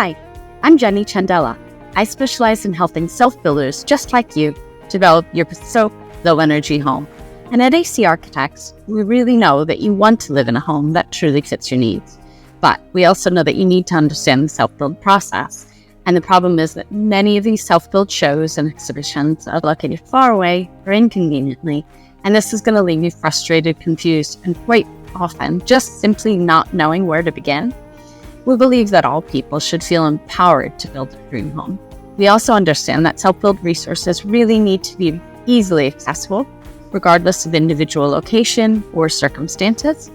Hi, I'm Jenny Chandela. I specialize in helping self-builders just like you develop your bespoke low-energy home. And at AC Architects, we really know that you want to live in a home that truly fits your needs. But we also know that you need to understand the self-build process. And the problem is that many of these self-build shows and exhibitions are located far away or inconveniently, and this is going to leave you frustrated, confused, and quite often just simply not knowing where to begin. We believe that all people should feel empowered to build their dream home. We also understand that self-build resources really need to be easily accessible, regardless of individual location or circumstances.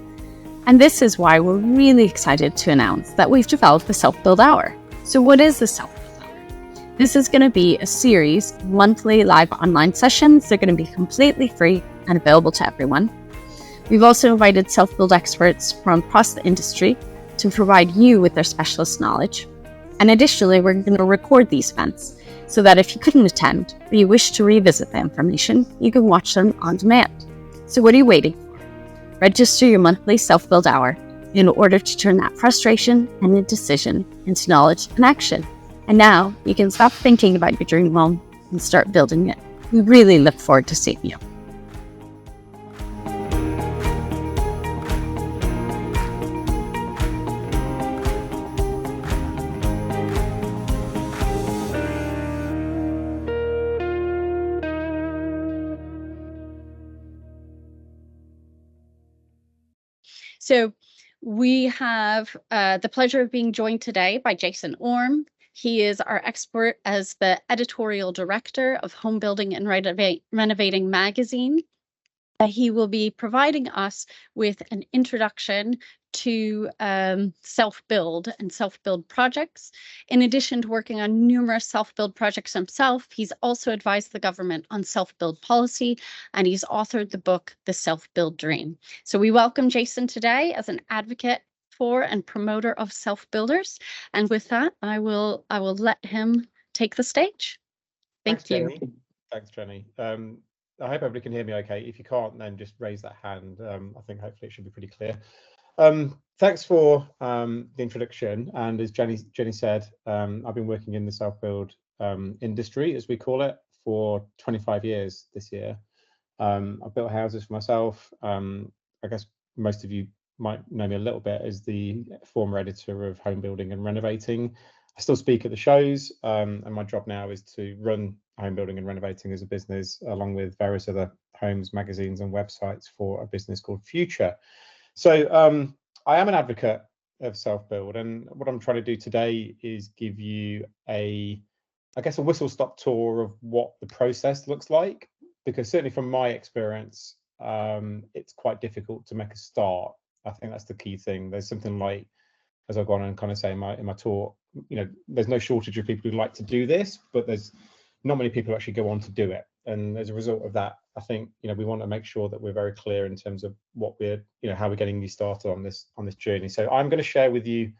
And this is why we're really excited to announce that we've developed the Self-Build Hour. So what is the Self-Build Hour? This is going to be a series of monthly live online sessions. They're going to be completely free and available to everyone. We've also invited self-build experts from across the industry to provide you with their specialist knowledge. And additionally, we're going to record these events so that if you couldn't attend or you wish to revisit the information, you can watch them on demand. So what are you waiting for? Register your monthly Self-Build Hour in order to turn that frustration and indecision into knowledge and action. And now you can stop thinking about your dream home and start building it. We really look forward to seeing you. So we have the pleasure of being joined today by Jason Orme. He is our expert as the editorial director of Homebuilding and Renovating magazine. He will be providing us with an introduction to self-build and self-build projects. In addition to working on numerous self-build projects himself, he's also advised the government on self-build policy, and he's authored the book, The Self-Build Dream. So we welcome Jason today as an advocate for and promoter of self-builders. And with that, I will let him take the stage. Thank you. Jenny. Thanks, Jenny. I hope everybody can hear me okay. If you can't, then just raise that hand. I think hopefully it should be pretty clear. Thanks for the introduction. And as Jenny said, I've been working in the self-build industry, as we call it, for 25 years this year. I've built houses for myself. I guess most of you might know me a little bit as the former editor of Homebuilding and Renovating. I still speak at the shows, and my job now is to run Homebuilding and Renovating as a business, along with various other homes, magazines, and websites for a business called Future. So I am an advocate of self-build, and what I'm trying to do today is give you a whistle-stop tour of what the process looks like, because certainly from my experience, it's quite difficult to make a start. I think that's the key thing. There's something like, as I've gone on and kind of say in my talk, there's no shortage of people who like to do this, but there's not many people who actually go on to do it. And as a result of that, I think we want to make sure that we're very clear in terms of what we're how we're getting you started on this journey. So I'm going to share with you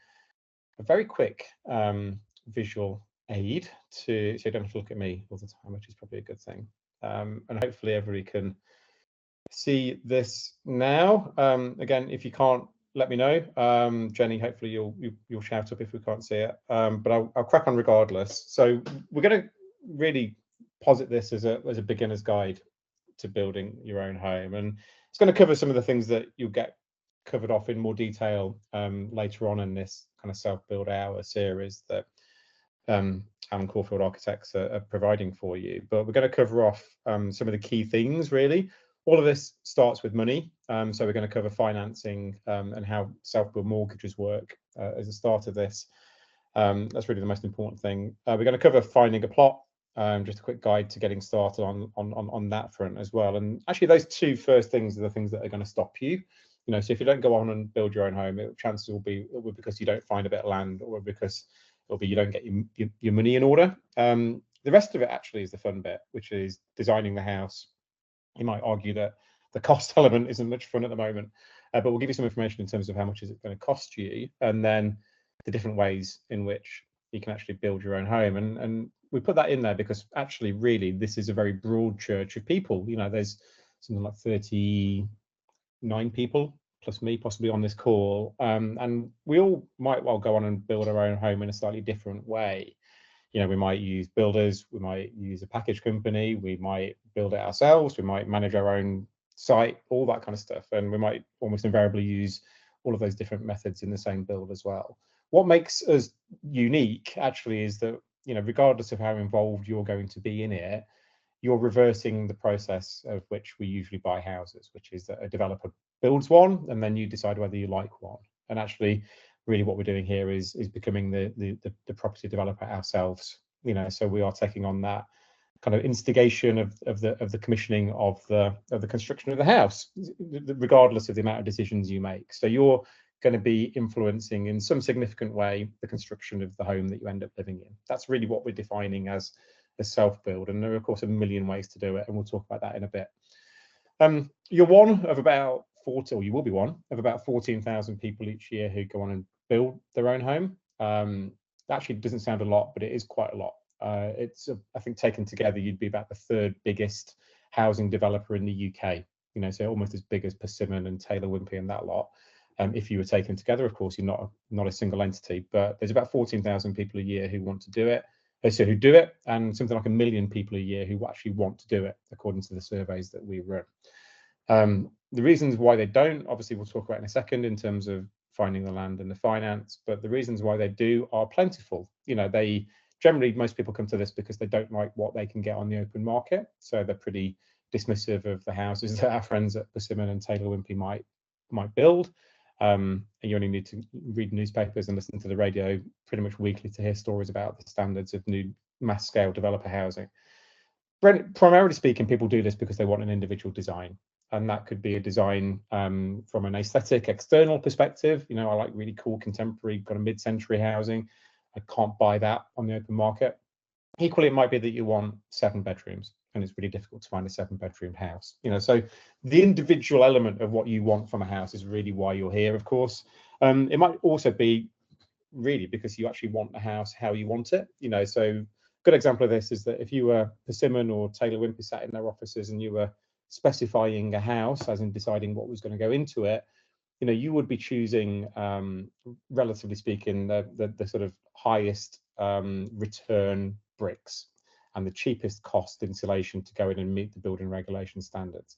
a very quick visual aid so you don't have to look at me all the time, which is probably a good thing. And hopefully everybody can see this now. Again, if you can't, let me know. Jenny, hopefully you'll shout up if we can't see it. But I'll crack on regardless. So we're going to really posit this as a beginner's guide to building your own home, and it's going to cover some of the things that you'll get covered off in more detail later on in this kind of self-build hour series that Alan Caulfield Architects are providing for you. But we're going to cover off some of the key things really. All of this starts with money, so we're going to cover financing and how self-build mortgages work as a start of this. That's really the most important thing. We're going to cover finding a plot, just a quick guide to getting started on that front as well. And actually, those two first things are the things that are going to stop you. So if you don't go on and build your own home, chances will be because you don't find a bit of land, or because it'll be you don't get your money in order. The rest of it actually is the fun bit, which is designing the house. You might argue that the cost element isn't much fun at the moment, but we'll give you some information in terms of how much is it going to cost you, and then the different ways in which you can actually build your own home. And we put that in there because actually, really, this is a very broad church of people. There's something like 39 people plus me possibly on this call, and we all might well go on and build our own home in a slightly different way. You know, we might use builders, we might use a package company, we might build it ourselves, we might manage our own site, all that kind of stuff, and we might almost invariably use all of those different methods in the same build as well. What makes us unique actually is that, you know, regardless of how involved you're going to be in it, you're reversing the process of which we usually buy houses, which is that a developer builds one and then you decide whether you like one. And actually, really what we're doing here is becoming the property developer ourselves. You know, so we are taking on that kind of instigation of the commissioning of the construction of the house, regardless of the amount of decisions you make. So you're going to be influencing in some significant way the construction of the home that you end up living in. That's really what we're defining as a self-build, and there are of course a million ways to do it, and we'll talk about that in a bit. You're one of about 40, or you will be one of about 14,000 people each year who go on and build their own home. That actually doesn't sound a lot, but it is quite a lot. It's I think taken together you'd be about the third biggest housing developer in the UK, you know, so almost as big as Persimmon and Taylor Wimpey and that lot. If you were taken together, of course, you're not a single entity, but there's about 14,000 people a year who want to do it. So who do it, and something like 1 million people a year who actually want to do it, according to the surveys that we run. The reasons why they don't, obviously, we'll talk about in a second in terms of finding the land and the finance, but the reasons why they do are plentiful. You know, they generally, most people come to this because they don't like what they can get on the open market, so they're pretty dismissive of the houses that our friends at Persimmon and Taylor Wimpey might build. And you only need to read newspapers and listen to the radio pretty much weekly to hear stories about the standards of new mass scale developer housing. Primarily speaking, people do this because they want an individual design, and that could be a design from an aesthetic external perspective. You know, I like really cool contemporary kind of mid-century housing. I can't buy that on the open market. Equally, it might be that you want 7 bedrooms and it's really difficult to find a 7-bedroom house. You know, so the individual element of what you want from a house is really why you're here, of course. It might also be really because you actually want the house how you want it. You know, so good example of this is that if you were Persimmon or Taylor Wimpey sat in their offices and you were specifying a house, as in deciding what was going to go into it, you know, you would be choosing, relatively speaking, the sort of highest return bricks and the cheapest cost insulation to go in and meet the building regulation standards.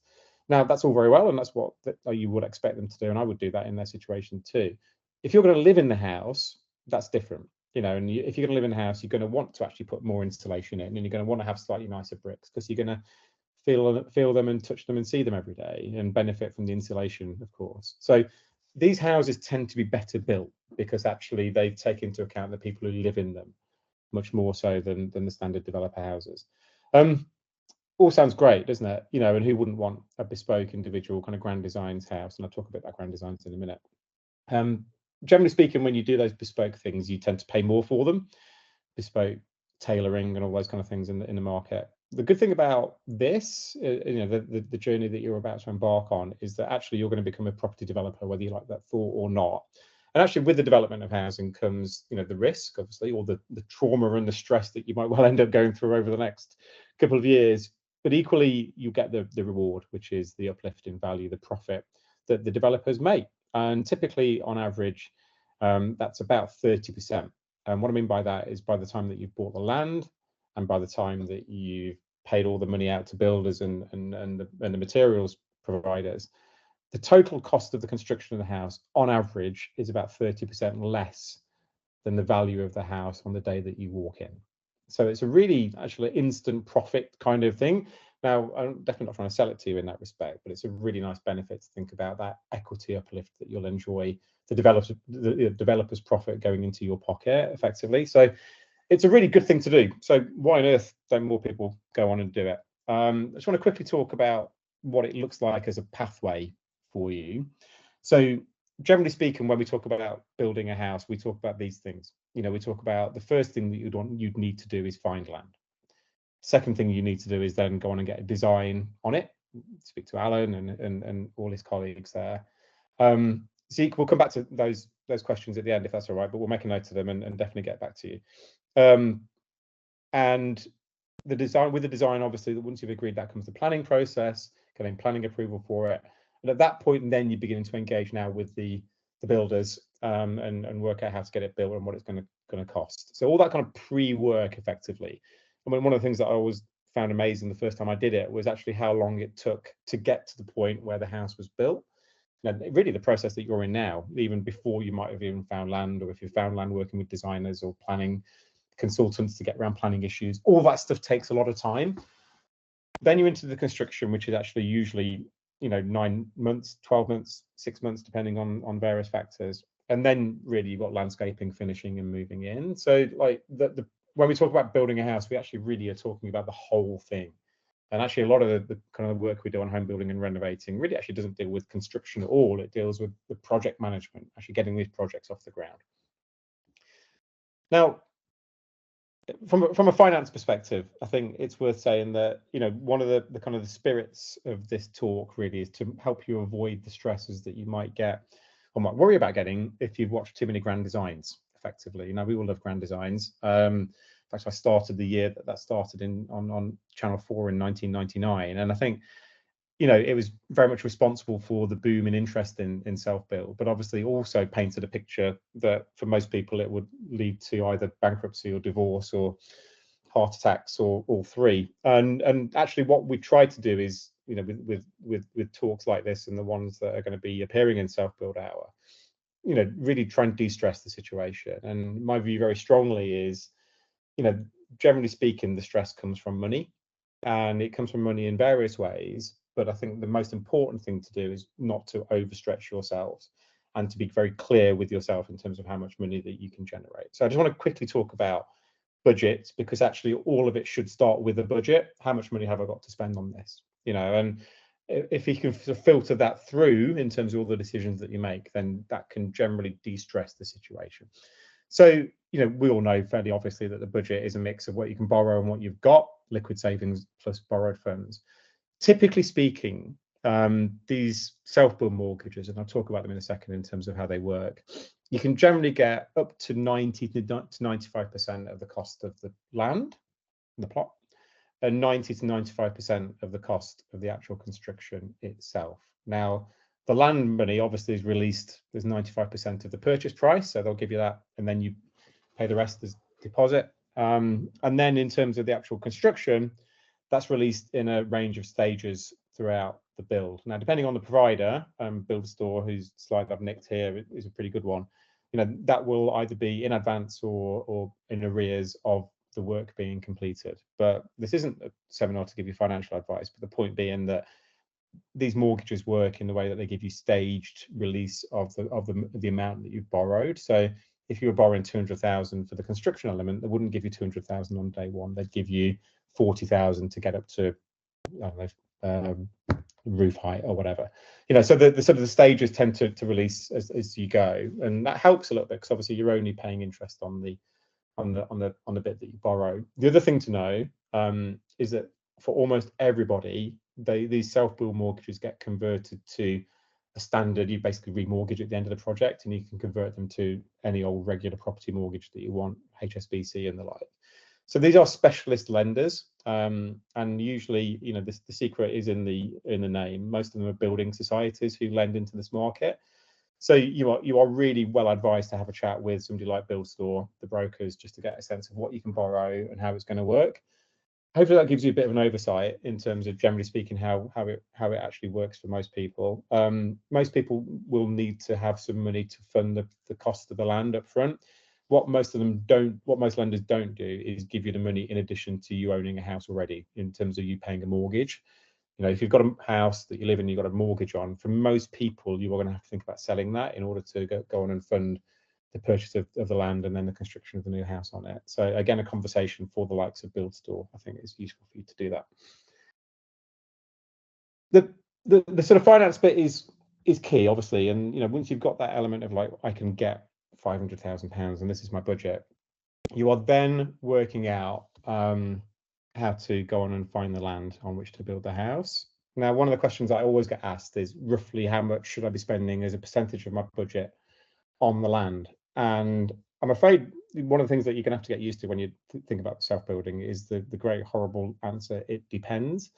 Now, that's all very well, and that's what you would expect them to do, and I would do that in their situation too. If you're going to live in the house, that's different. You know, and if you're going to live in the house, you're going to want to actually put more insulation in, and you're going to want to have slightly nicer bricks because you're going to feel them and touch them and see them every day and benefit from the insulation, of course. So these houses tend to be better built because actually they take into account the people who live in them much more so than the standard developer houses. All sounds great, doesn't it? You know, and who wouldn't want a bespoke individual kind of grand designs house? And I'll talk a bit about grand designs in a minute. Generally speaking, when you do those bespoke things, you tend to pay more for them, bespoke tailoring and all those kind of things in the market. The good thing about this, you know, the journey that you're about to embark on is that actually you're going to become a property developer, whether you like that thought or not. And actually with the development of housing comes, you know, the risk, obviously, or the trauma and the stress that you might well end up going through over the next couple of years. But equally, you get the reward, which is the uplift in value, the profit that the developers make. And typically, on average, that's about 30%. And what I mean by that is by the time that you've bought the land and by the time that you've paid all the money out to builders and the materials providers, the total cost of the construction of the house on average is about 30% less than the value of the house on the day that you walk in. So it's a really actually instant profit kind of thing. Now, I'm definitely not trying to sell it to you in that respect, but it's a really nice benefit to think about that equity uplift that you'll enjoy, the developer's profit going into your pocket effectively. So it's a really good thing to do. So why on earth don't more people go on and do it? I just want to quickly talk about what it looks like as a pathway for you. So generally speaking, when we talk about building a house, we talk about these things. You know, we talk about the first thing that you'd need to do is find land. Second thing you need to do is then go on and get a design on it. Speak to Alan and all his colleagues there. Zeke, we'll come back to those questions at the end if that's all right, but we'll make a note of them and definitely get back to you. And the design, obviously, that once you've agreed, that comes the planning process, getting planning approval for it, And at that point, then you're beginning to engage now with the builders and work out how to get it built and what it's going to cost. So all that kind of pre-work effectively. I mean, one of the things that I always found amazing the first time I did it was actually how long it took to get to the point where the house was built. Now, really the process that you're in now, even before you might have even found land, or if you found land working with designers or planning consultants to get around planning issues, all that stuff takes a lot of time. Then you're into the construction, which is actually usually 9 months, 12 months, 6 months, depending on various factors. And then really you've got landscaping, finishing and moving in. So like when we talk about building a house, we actually really are talking about the whole thing. And actually a lot of the kind of work we do on home building and renovating really actually doesn't deal with construction at all. It deals with the project management, actually getting these projects off the ground. Now, from a finance perspective, I think it's worth saying that one of the kind of the spirits of this talk really is to help you avoid the stresses that you might get or might worry about getting if you've watched too many grand designs. Effectively, we all love grand designs. In fact, I started the year that started on Channel 4 in 1999, and I think it was very much responsible for the boom in interest in self-build, but obviously also painted a picture that for most people it would lead to either bankruptcy or divorce or heart attacks or all three. And actually what we tried to do is, with talks like this and the ones that are going to be appearing in Self-Build Hour, really try and de-stress the situation. And my view very strongly is, generally speaking, the stress comes from money, and it comes from money in various ways. But I think the most important thing to do is not to overstretch yourselves and to be very clear with yourself in terms of how much money that you can generate. So I just want to quickly talk about budget, because actually all of it should start with a budget. How much money have I got to spend on this? And if you can filter that through in terms of all the decisions that you make, then that can generally de-stress the situation. So, we all know fairly obviously that the budget is a mix of what you can borrow and what you've got, liquid savings plus borrowed funds. Typically speaking, these self-build mortgages, and I'll talk about them in a second in terms of how they work, you can generally get up to 90 to 95% of the cost of the land, the plot, and 90 to 95% of the cost of the actual construction itself. Now, the land money obviously is released. There's 95% of the purchase price, so they'll give you that, and then you pay the rest as deposit. And then in terms of the actual construction, that's released in a range of stages throughout the build. Now, depending on the provider, Builder Store, whose slide I've nicked here is a pretty good one, that will either be in advance or in arrears of the work being completed. But this isn't a seminar to give you financial advice, but the point being that these mortgages work in the way that they give you staged release of the amount that you've borrowed. So if you were borrowing 200,000 for the construction element, they wouldn't give you 200,000 on day one. They'd give you 40,000 to get up to, I don't know, roof height or whatever. So the sort of the stages tend to release as you go, and that helps a little bit because obviously you're only paying interest on the bit that you borrow. The other thing to know is that for almost everybody, these self-build mortgages get converted to a standard. You basically remortgage at the end of the project, and you can convert them to any old regular property mortgage that you want, HSBC and the like. So these are specialist lenders, and usually, the secret is in the name. Most of them are building societies who lend into this market. So you are really well advised to have a chat with somebody like Build Store, the brokers, just to get a sense of what you can borrow and how it's going to work. Hopefully that gives you a bit of an oversight in terms of, generally speaking, how it actually works for most people. Most people will need to have some money to fund the cost of the land up front. What most lenders don't do is give you the money in addition to you owning a house already, in terms of you paying a mortgage. If you've got a house that you live in, you've got a mortgage on, for most people, you are going to have to think about selling that in order to go on and fund the purchase of the land and then the construction of the new house on it. So again, a conversation for the likes of Build Store. I think it's useful for you to do that. The sort of finance bit is key, obviously, and once you've got that element of like, I can get £500,000 and this is my budget, you are then working out how to go on and find the land on which to build the house. Now, one of the questions I always get asked is roughly how much should I be spending as a percentage of my budget on the land? And I'm afraid one of the things that you're going to have to get used to when you think about self-building is the great horrible answer, it depends.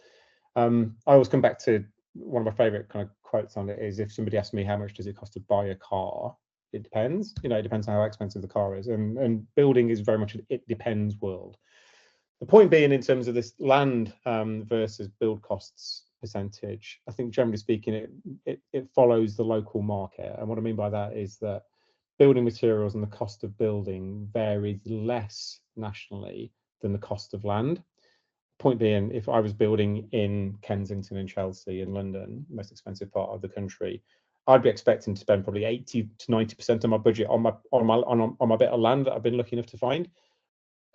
I always come back to one of my favorite kind of quotes on it is, if somebody asks me how much does it cost to buy a car, it depends. It depends on how expensive the car is, and building is very much an it depends world. The point being, in terms of this land versus build costs percentage, I think generally speaking, it follows the local market. And what I mean by that is that building materials and the cost of building varies less nationally than the cost of land. Point being, if I was building in Kensington and Chelsea in London, the most expensive part of the country, I'd be expecting to spend probably 80 to 90% of my budget on my bit of land that I've been lucky enough to find,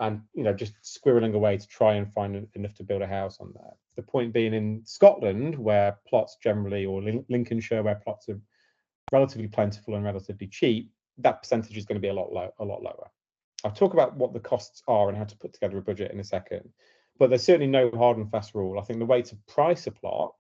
and just squirreling away to try and find enough to build a house on there. The point being, in Scotland, where plots generally, or Lincolnshire, where plots are relatively plentiful and relatively cheap, that percentage is going to be a lot lower. I'll talk about what the costs are and how to put together a budget in a second, but there's certainly no hard and fast rule. I think the way to price a plot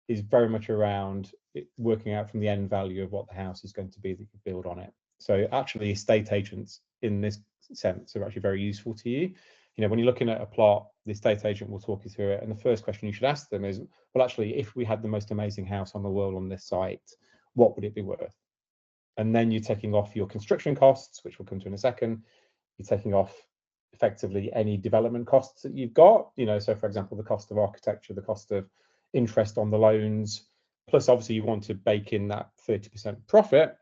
is very much around working out from the end value of what the house is going to be that you build on it. So actually, estate agents in this sense are actually very useful to you. When you're looking at a plot, the estate agent will talk you through it, and the first question you should ask them is, well, actually, if we had the most amazing house on the world on this site, what would it be worth? And then you're taking off your construction costs, which we'll come to in a second. You're taking off effectively any development costs that you've got. So for example, the cost of architecture, the cost of interest on the loans, plus obviously you want to bake in that 30% profit.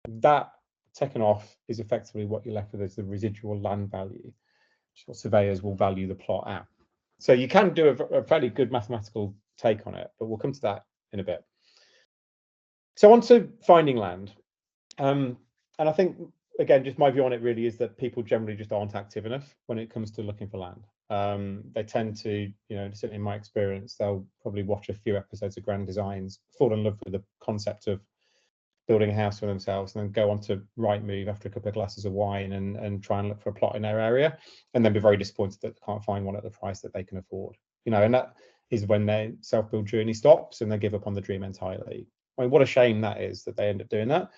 That taken off is effectively what you're left with as the residual land value, which is what surveyors will value the plot at. So you can do a fairly good mathematical take on it, but we'll come to that in a bit. So on to finding land. And I think, again, just my view on it really is that people generally just aren't active enough when it comes to looking for land. They tend to, certainly in my experience, they'll probably watch a few episodes of Grand Designs, fall in love with the concept of building a house for themselves, and then go on to Rightmove after a couple of glasses of wine and try and look for a plot in their area, and then be very disappointed that they can't find one at the price that they can afford. And that is when their self-build journey stops and they give up on the dream entirely. I mean, what a shame that is, that they end up doing that.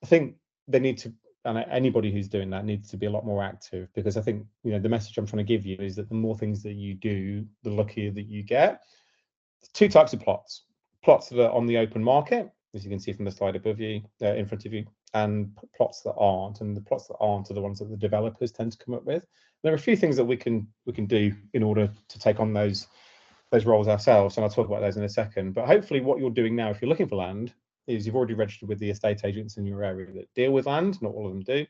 I think they need to, and anybody who's doing that needs to be a lot more active, because I think, the message I'm trying to give you is that the more things that you do, the luckier that you get. There's two types of plots that are on the open market, as you can see from the slide above you, in front of you, and plots that aren't. And the plots that aren't are the ones that the developers tend to come up with. There are a few things that we can do in order to take on those roles ourselves, and I'll talk about those in a second. But hopefully what you're doing now, if you're looking for land, is you've already registered with the estate agents in your area that deal with land. Not all of them do.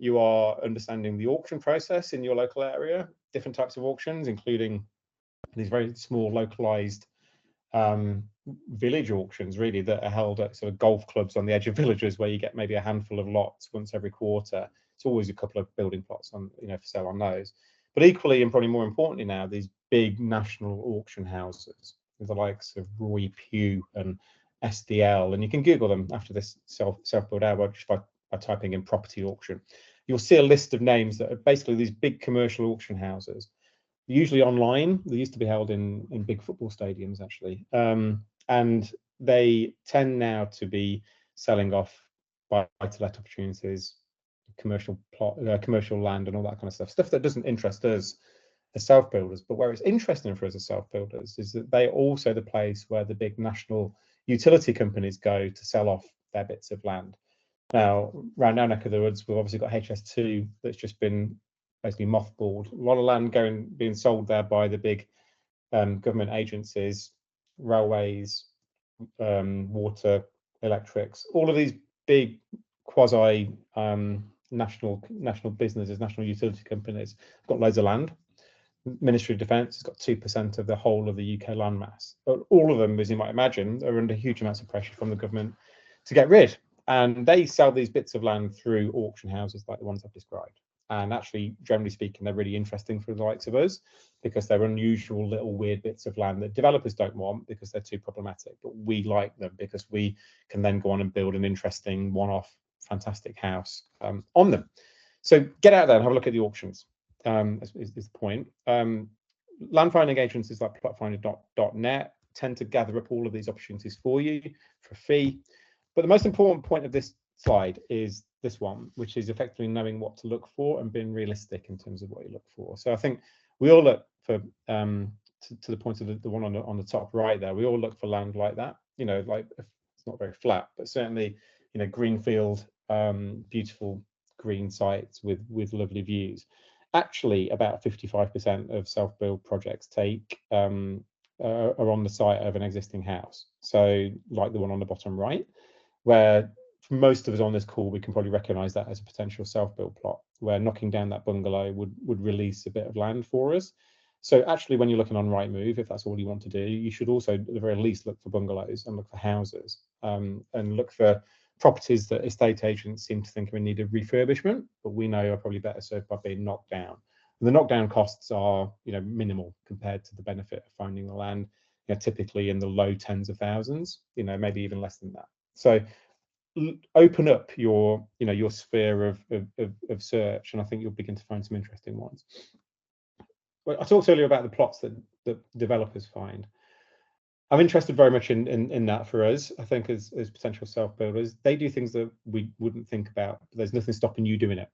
You are understanding the auction process in your local area, different types of auctions, including these very small localized village auctions, really, that are held at sort of golf clubs on the edge of villages, where you get maybe a handful of lots once every quarter. It's always a couple of building plots on, for sale on those. But equally, and probably more importantly now, these big national auction houses with the likes of Roy Pugh and SDL, and you can Google them after this self-build hour just by typing in property auction. You'll see a list of names that are basically these big commercial auction houses, usually online. They used to be held in big football stadiums, actually, and they tend now to be selling off buy-to-let opportunities, commercial land, and all that kind of stuff that doesn't interest us as self-builders. But where it's interesting for us as self-builders is that they're also the place where the big national utility companies go to sell off their bits of land. Now, around our neck of the woods, we've obviously got HS2 that's just been basically mothballed. A lot of land being sold there by the big government agencies, railways, water, electrics, all of these big quasi national businesses, national utility companies have got loads of land. Ministry of Defence has got 2% of the whole of the UK land mass. But all of them, as you might imagine, are under huge amounts of pressure from the government to get rid. And they sell these bits of land through auction houses like the ones I've described. And actually, generally speaking, they're really interesting for the likes of us, because they're unusual little weird bits of land that developers don't want because they're too problematic. But we like them because we can then go on and build an interesting one-off fantastic house on them. So get out there and have a look at the auctions. Is the point. Land finding agencies like plotfinder.net tend to gather up all of these opportunities for you for a fee. But the most important point of this slide is this one, which is effectively knowing what to look for and being realistic in terms of what you look for. So I think we all look for to the point of the one on the top right there, we all look for land like that. You know, like it's not very flat, but certainly, you know, greenfield, beautiful green sites with lovely views. Actually, about 55% of self-build projects are on the site of an existing house. So, like the one on the bottom right, where for most of us on this call, we can probably recognise that as a potential self-build plot, where knocking down that bungalow would release a bit of land for us. So actually, when you're looking on Rightmove, if that's all you want to do, you should also, at the very least, look for bungalows and look for houses, and look for properties that estate agents seem to think are in need of refurbishment, but we know are probably better served by being knocked down. And the knockdown costs are, you know, minimal compared to the benefit of finding the land. You know, typically in the low tens of thousands, you know, maybe even less than that. So open up your, you know, your sphere of search, and I think you'll begin to find some interesting ones. Well, I talked earlier about the plots that developers find. I'm interested very much in that for us. I think as potential self-builders, they do things that we wouldn't think about. There's nothing stopping you doing it.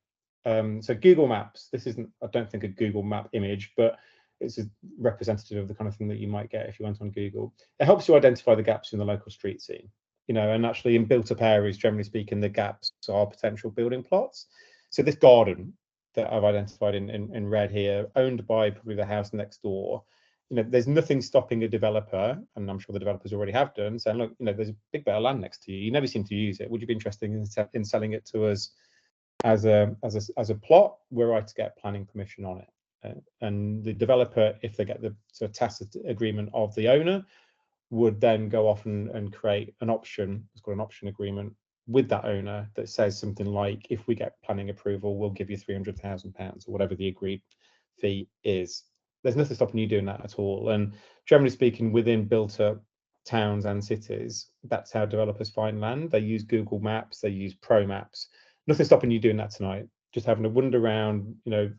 So Google Maps, this isn't, I don't think, a Google map image, but it's a representative of the kind of thing that you might get if you went on Google. It helps you identify the gaps in the local street scene, you know, and actually in built-up areas, generally speaking, the gaps are potential building plots. So this garden that I've identified in red here, owned by probably the house next door, you know, there's nothing stopping a developer, and I'm sure the developers already have done, saying, look, you know, there's a big bit of land next to you. You never seem to use it. Would you be interested in selling it to us as a plot? We're right to get planning permission on it. And the developer, if they get the sort of tacit agreement of the owner, would then go off and create an option. It's called an option agreement with that owner that says something like, if we get planning approval, we'll give you £300,000 or whatever the agreed fee is. There's nothing stopping you doing that at all. And generally speaking, within built-up towns and cities, that's how developers find land. They use Google Maps, they use Pro Maps. Nothing stopping you doing that tonight. Just having a wander around, you know,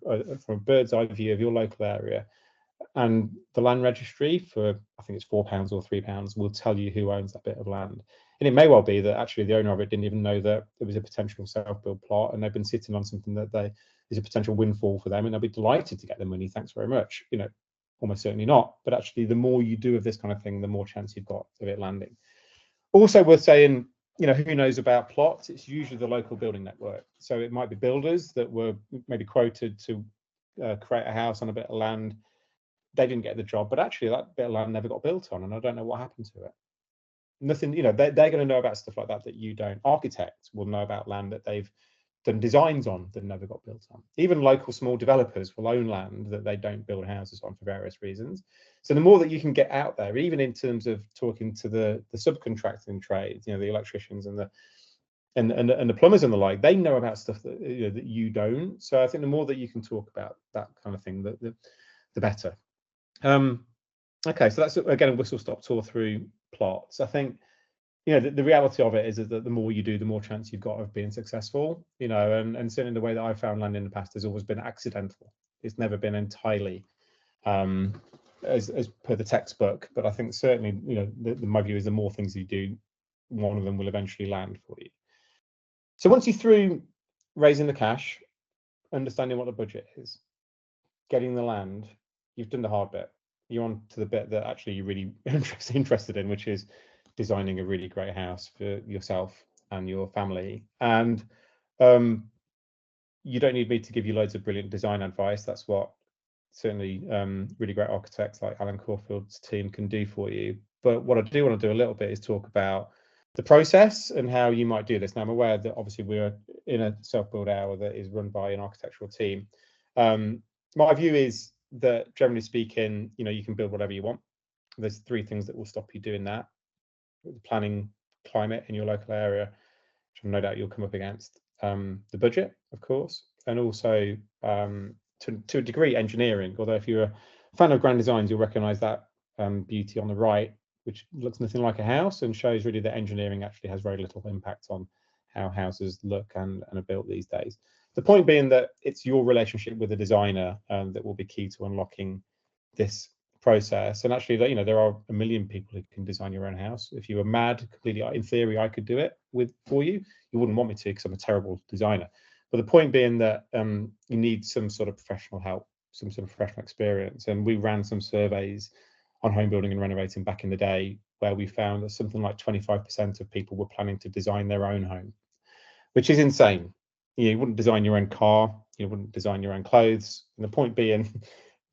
from a bird's eye view of your local area. And the land registry, for I think it's £4 or £3, will tell you who owns that bit of land. And it may well be that actually the owner of it didn't even know that it was a potential self-build plot, and they've been sitting on something that is a potential windfall for them, and they'll be delighted to get the money. Thanks very much. You know, almost certainly not. But actually, the more you do of this kind of thing, the more chance you've got of it landing. Also worth saying, you know, who knows about plots? It's usually the local building network. So it might be builders that were maybe quoted to create a house on a bit of land. They didn't get the job, but actually that bit of land never got built on, and I don't know what happened to it. Nothing, you know, they're going to know about stuff like that you don't. Architects will know about land that they've done designs on that never got built on. Even local small developers will own land that they don't build houses on for various reasons. So the more that you can get out there, even in terms of talking to the subcontracting trades, you know, the electricians and the plumbers and the like, they know about stuff that, you know, that you don't. So I think the more that you can talk about that kind of thing, the better. Okay, so that's again a whistle-stop tour through plots. I think, you know, the reality of it is that the more you do, the more chance you've got of being successful. You know, and certainly the way that I've found land in the past has always been accidental. It's never been entirely as per the textbook. But I think certainly, you know, my view is the more things you do, one of them will eventually land for you. So once you're through raising the cash, understanding what the budget is, getting the land, you've done the hard bit. You're on to the bit that actually you're really interested in, which is designing a really great house for yourself and your family. And you don't need me to give you loads of brilliant design advice. That's what certainly really great architects like Alan Caulfield's team can do for you. But what I do want to do a little bit is talk about the process and how you might do this. Now, I'm aware that obviously we're in a self-build hour that is run by an architectural team. My view is that generally speaking, you know, you can build whatever you want. There's three things that will stop you doing that: the planning climate in your local area, which I've no doubt you'll come up against, the budget, of course, and also to a degree engineering. Although if you're a fan of grand designs, you'll recognize that beauty on the right, which looks nothing like a house and shows really that engineering actually has very little impact on how houses look and are built these days. The point being that it's your relationship with the designer that will be key to unlocking this process. And actually, you know, there are a million people who can design your own house. If you were mad completely, in theory, I could do it for you. You wouldn't want me to because I'm a terrible designer. But the point being that you need some sort of professional help. some sort of professional experience. And we ran some surveys on home building and renovating back in the day, where we found that something like 25% of people were planning to design their own home, which is insane. You wouldn't design your own car, you wouldn't design your own clothes. And the point being,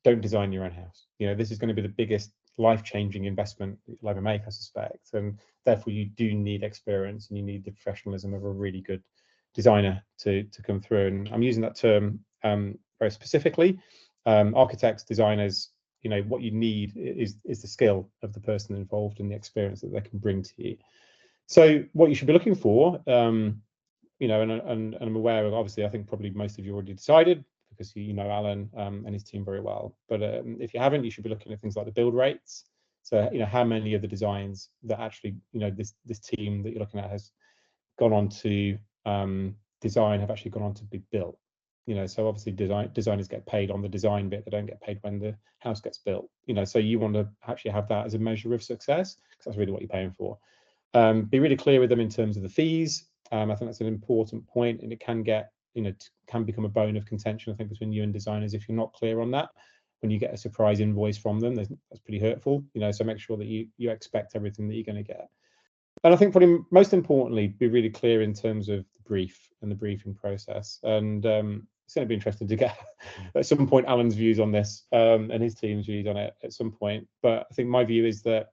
don't design your own house. This is going to be the biggest life-changing investment that you'll ever make, I suspect. And therefore, you do need experience, and you need the professionalism of a really good designer to come through. And I'm using that term very specifically. Architects, designers, what you need is the skill of the person involved and the experience that they can bring to you. So what you should be looking for, and I'm aware of, obviously, I think probably most of you already decided, because you know Alan and his team very well. But if you haven't, you should be looking at things like the build rates. So how many of the designs that actually this team that you're looking at has gone on to design have actually gone on to be built. So obviously designers get paid on the design bit; they don't get paid when the house gets built. So you want to actually have that as a measure of success, because that's really what you're paying for. Be really clear with them in terms of the fees. I think that's an important point, and it can get can become a bone of contention, I think, between you and designers if you're not clear on that. When you get a surprise invoice from them, that's pretty hurtful. So make sure that you expect everything that you're going to get. And I think probably most importantly, be really clear in terms of the brief and the briefing process. And it's going to be interesting to get at some point Alan's views on this and his team's views on it at some point. But I think my view is that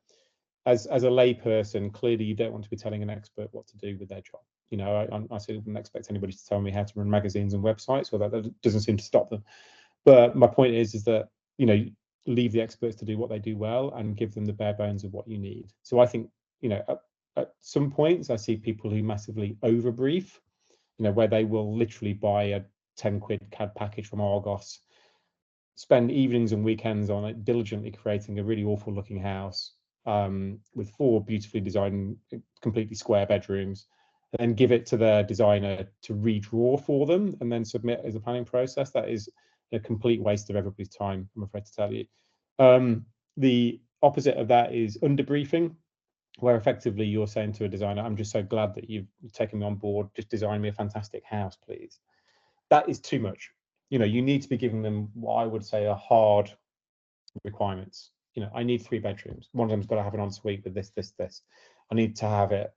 as a lay person, clearly you don't want to be telling an expert what to do with their job. I certainly wouldn't expect anybody to tell me how to run magazines and websites, or that doesn't seem to stop them. But my point is that leave the experts to do what they do well and give them the bare bones of what you need. So I think at some points I see people who massively overbrief, where they will literally buy a 10 quid CAD package from Argos, spend evenings and weekends on it, diligently creating a really awful looking house with 4 beautifully designed, completely square bedrooms, and then give it to their designer to redraw for them and then submit as a planning process. That is a complete waste of everybody's time, I'm afraid to tell you. The opposite of that is underbriefing, where effectively you're saying to a designer, I'm just so glad that you've taken me on board, just design me a fantastic house, please. That is too much. You need to be giving them what I would say are hard requirements. I need 3 bedrooms. One of them's got to have an ensuite with this. I need to have it,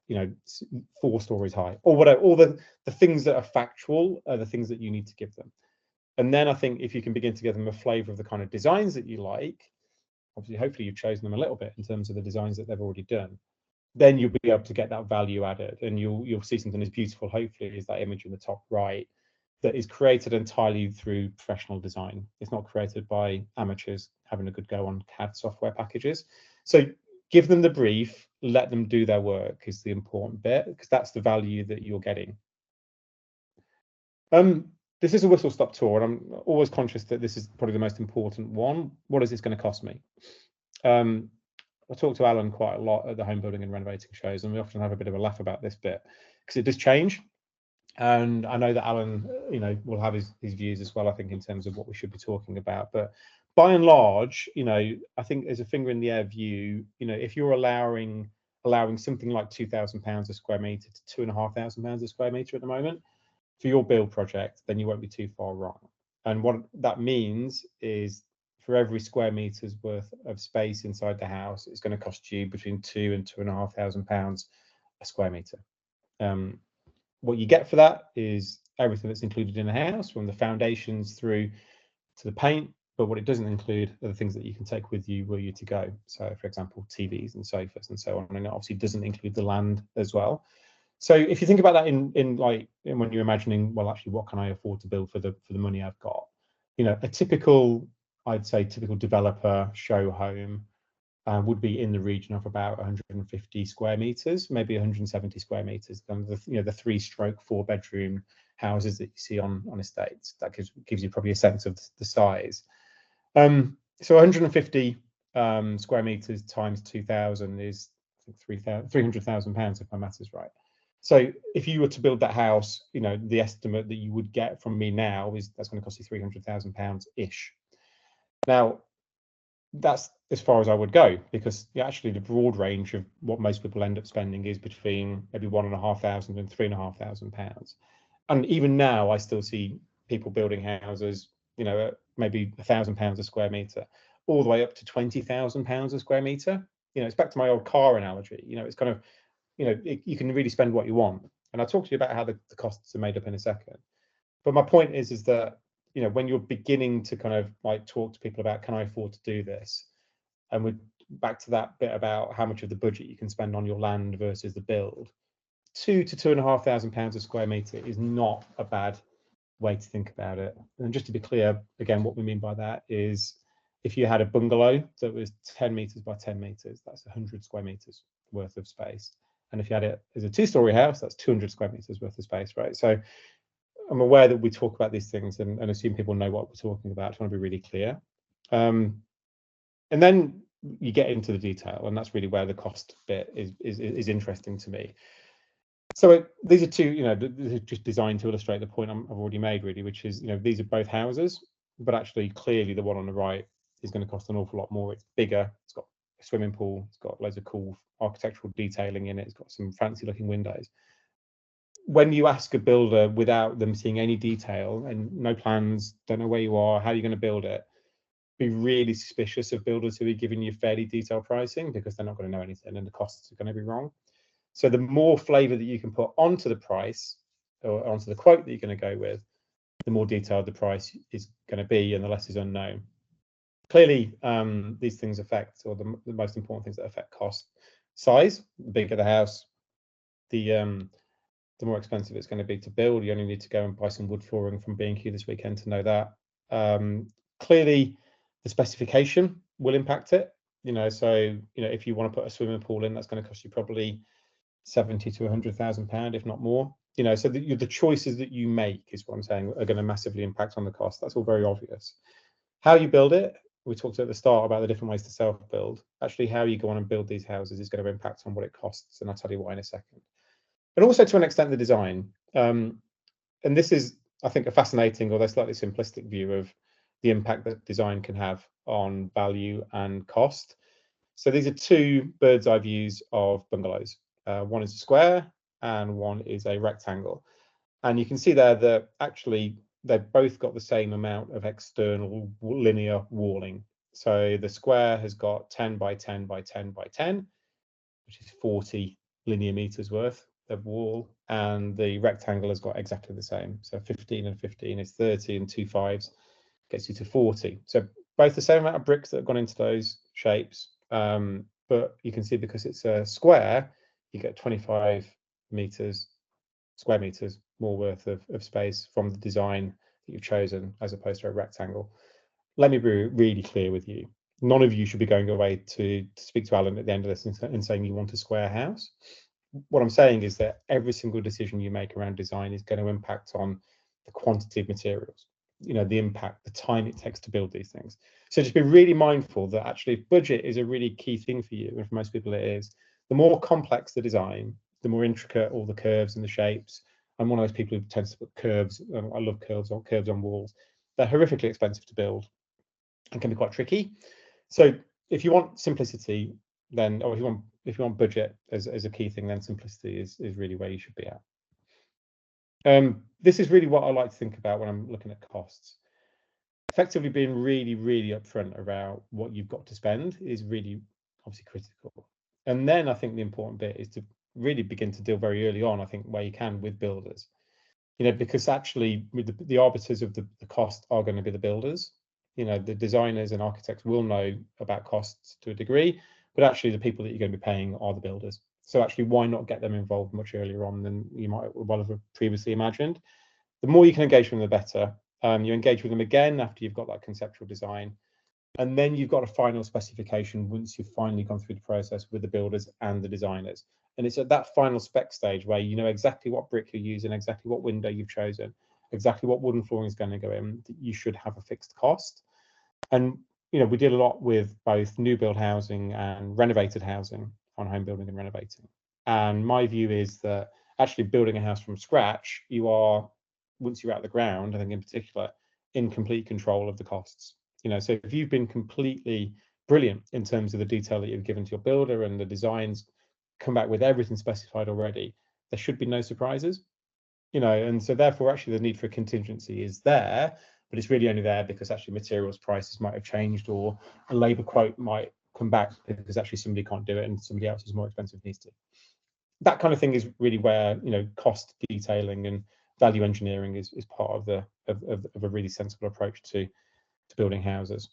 4 stories high, or whatever. All the things that are factual are the things that you need to give them. And then I think if you can begin to give them a flavour of the kind of designs that you like, obviously, hopefully you've chosen them a little bit in terms of the designs that they've already done, then you'll be able to get that value added, and you'll see something as beautiful, hopefully, as that image in the top right, that is created entirely through professional design. It's not created by amateurs having a good go on CAD software packages. So give them the brief, let them do their work is the important bit, because that's the value that you're getting. This is a whistle-stop tour, and I'm always conscious that this is probably the most important one. What is this going to cost me? I talk to Alan quite a lot at the home building and renovating shows, and we often have a bit of a laugh about this bit, because it does change. And I know that Alan, will have his views as well, I think, in terms of what we should be talking about. But by and large, I think there's a finger in the air view. If you're allowing something like £2,000 a square metre to £2,500 a square metre at the moment for your build project, then you won't be too far wrong. And what that means is, for every square metre's worth of space inside the house, it's going to cost you between £2,000 and £2,500 a square metre. What you get for that is everything that's included in the house, from the foundations through to the paint. But what it doesn't include are the things that you can take with you were you to go. So, for example, TVs and sofas and so on. And it obviously doesn't include the land as well. So if you think about that in when you're imagining, well, actually, what can I afford to build for the money I've got? A typical developer show home would be in the region of about 150 square meters, maybe 170 square meters. And the 3-stroke 4-bedroom houses that you see on estates, that gives you probably a sense of the size. So 150 square meters times 2,000 is, I think, £300,000 if my maths is right. So if you were to build that house, the estimate that you would get from me now is that's going to cost you £300,000 ish. Now, that's as far as I would go, because actually the broad range of what most people end up spending is between maybe £1,500 and £3,500. And even now, I still see people building houses maybe £1,000 a square metre, all the way up to £20,000 a square metre. It's back to my old car analogy. It's kind of, you can really spend what you want. And I'll talk to you about how the costs are made up in a second. But my point is that, when you're beginning to kind of like talk to people about, can I afford to do this? And we're back to that bit about how much of the budget you can spend on your land versus the build. £2,000 to £2,500 a square metre is not a bad way to think about it. And just to be clear, again, what we mean by that is if you had a bungalow that was 10 metres by 10 metres, that's 100 square metres worth of space. And if you had it as a 2-storey house, that's 200 square metres worth of space, right? So I'm aware that we talk about these things and assume people know what we're talking about. I just want to be really clear. And then you get into the detail, and that's really where the cost bit is interesting to me. So these are two, just designed to illustrate the point I've already made, really, which is, these are both houses, but actually clearly the one on the right is going to cost an awful lot more. It's bigger, it's got a swimming pool, it's got loads of cool architectural detailing in it, it's got some fancy looking windows. When you ask a builder without them seeing any detail and no plans, don't know where you are, how are you going to build it, be really suspicious of builders who are giving you fairly detailed pricing, because they're not going to know anything and the costs are going to be wrong. So the more flavour that you can put onto the price or onto the quote that you're going to go with, the more detailed the price is going to be and the less is unknown. Clearly, these things affect, or the most important things that affect cost. Size, the bigger the house, the more expensive it's going to be to build. You only need to go and buy some wood flooring from B&Q this weekend to know that. Clearly, the specification will impact it. So if you want to put a swimming pool in, that's going to cost you probably £70,000 to £100,000, if not more. So the choices that you make, is what I'm saying, are going to massively impact on the cost. That's all very obvious. How you build it, we talked at the start about the different ways to self-build. Actually, how you go on and build these houses is going to impact on what it costs, and I'll tell you why in a second. And also, to an extent, the design. And this is, I think, a fascinating, although slightly simplistic view of the impact that design can have on value and cost. So these are two bird's eye views of bungalows. One is a square and one is a rectangle. And you can see there that actually they've both got the same amount of external linear walling. So the square has got 10 by 10 by 10 by 10, which is 40 linear meters worth of wall, and the rectangle has got exactly the same. So 15 and 15 is 30, and 2 5s gets you to 40. So both the same amount of bricks that have gone into those shapes, but you can see, because it's a square, you get 25 square meters more worth of space from the design that you've chosen, as opposed to a rectangle. Let me be really clear with you. None of you should be going away to speak to Alan at the end of this and saying you want a square house. What I'm saying is that every single decision you make around design is going to impact on the quantity of materials, the impact, the time it takes to build these things. So just be really mindful that actually budget is a really key thing for you, and for most people it is. The more complex the design, the more intricate all the curves and the shapes. I'm one of those people who tends to put curves. I love curves on walls. They're horrifically expensive to build and can be quite tricky. So if you want simplicity, then, or if you want budget as a key thing, then simplicity is really where you should be at. This is really what I like to think about when I'm looking at costs. Effectively being really, really upfront about what you've got to spend is really obviously critical. And then I think the important bit is to really begin to deal very early on, I think, where you can, with builders. Because actually with the arbiters of the cost are going to be the builders. The designers and architects will know about costs to a degree, but actually the people that you're going to be paying are the builders. So actually, why not get them involved much earlier on than you might well have previously imagined? The more you can engage with them, the better. You engage with them again after you've got that conceptual design, and then you've got a final specification once you've finally gone through the process with the builders and the designers. And it's at that final spec stage where you know exactly what brick you're using, exactly what window you've chosen, exactly what wooden flooring is going to go in, that you should have a fixed cost. And we did a lot with both new build housing and renovated housing on home building and renovating. And my view is that actually building a house from scratch, you are, once you're out of the ground, I think in particular, in complete control of the costs. So if you've been completely brilliant in terms of the detail that you've given to your builder and the designs come back with everything specified already, there should be no surprises. And so therefore actually the need for contingency is there, but it's really only there because actually materials prices might have changed, or a labour quote might come back because actually somebody can't do it and somebody else who's more expensive needs to. That kind of thing is really where, you know, cost detailing and value engineering is part of a really sensible approach to building houses.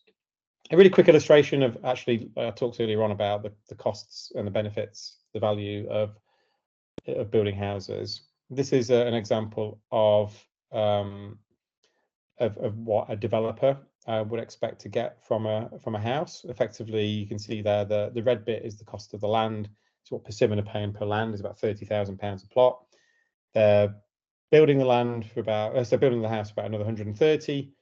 A really quick illustration of, actually, I talked earlier on about the costs and the benefits, the value of building houses. This is an example of what a developer would expect to get from a house. Effectively, you can see there the red bit is the cost of the land. So what Persimmon are paying per land is about £30,000 a plot. They're building the land for about, so building the house for about another 130,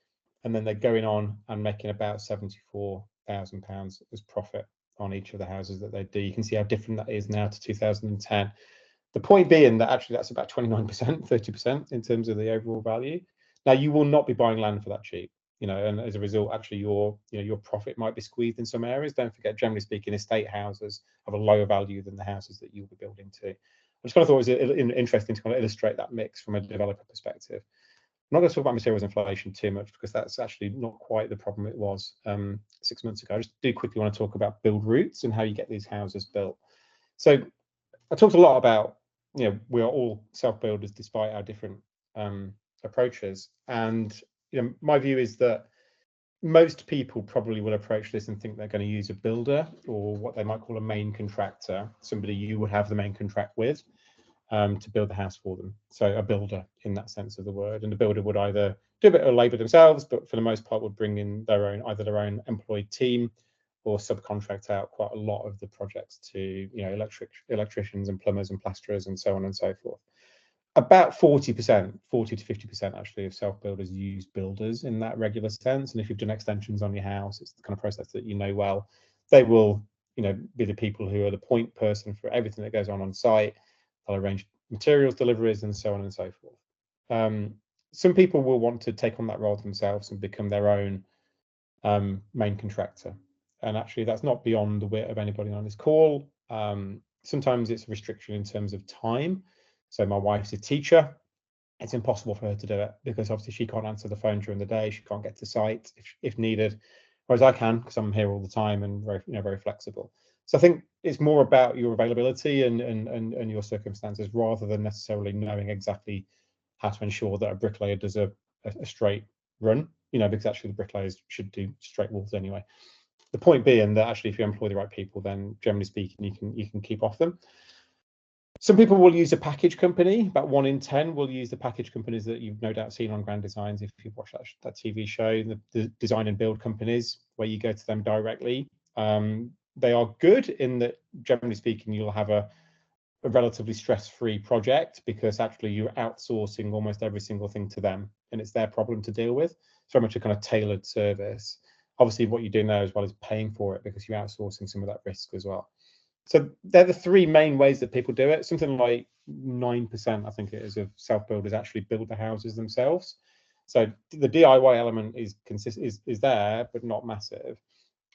and then they're going on and making about £74,000 as profit on each of the houses that they do. You can see how different that is now to 2010. The point being that actually that's about 29%, 30% in terms of the overall value. Now, you will not be buying land for that cheap, you know, and as a result, actually your profit might be squeezed in some areas. Don't forget, generally speaking, estate houses have a lower value than the houses that you'll be building to. I just kind of thought it was interesting to kind of illustrate that mix from a developer perspective. I'm not going to talk about materials inflation too much because that's actually not quite the problem it was 6 months ago. I just do quickly want to talk about build routes and how you get these houses built. So I talked a lot about, you know, we are all self-builders despite our different approaches, and you know, my view is that most people probably will approach this and think they're going to use a builder, or what they might call a main contractor, somebody you would have the main contract with, to build the house for them. So a builder in that sense of the word, and the builder would either do a bit of labour themselves, but for the most part would bring in either their own employed team, or subcontract out quite a lot of the projects to, you know, electricians and plumbers and plasterers and so on and so forth. About 40 to 50% actually of self-builders use builders in that regular sense. And if you've done extensions on your house, it's the kind of process that you know well. They will, you know, be the people who are the point person for everything that goes on site. They'll arrange materials deliveries and so on and so forth. Some people will want to take on that role themselves and become their own main contractor. And actually, that's not beyond the wit of anybody on this call. Sometimes it's a restriction in terms of time. So my wife's a teacher. It's impossible for her to do it because obviously she can't answer the phone during the day. She can't get to site if needed, whereas I can because I'm here all the time and very flexible. So I think it's more about your availability and your circumstances rather than necessarily knowing exactly how to ensure that a bricklayer does a straight run. You know, because actually the bricklayers should do straight walls anyway. The point being that actually if you employ the right people, then generally speaking you can keep off them. Some people will use a package company. About 1 in 10 will use the package companies that you've no doubt seen on Grand Designs if you've watched that TV show, the design and build companies, where you go to them directly. They are good in that, generally speaking, you'll have a relatively stress-free project because actually you're outsourcing almost every single thing to them and it's their problem to deal with. It's very much a kind of tailored service. Obviously, what you do now as well is paying for it because you're outsourcing some of that risk as well. So they're the three main ways that people do it. Something like 9%, I think it is, of self-builders actually build the houses themselves. So the DIY element is there, but not massive.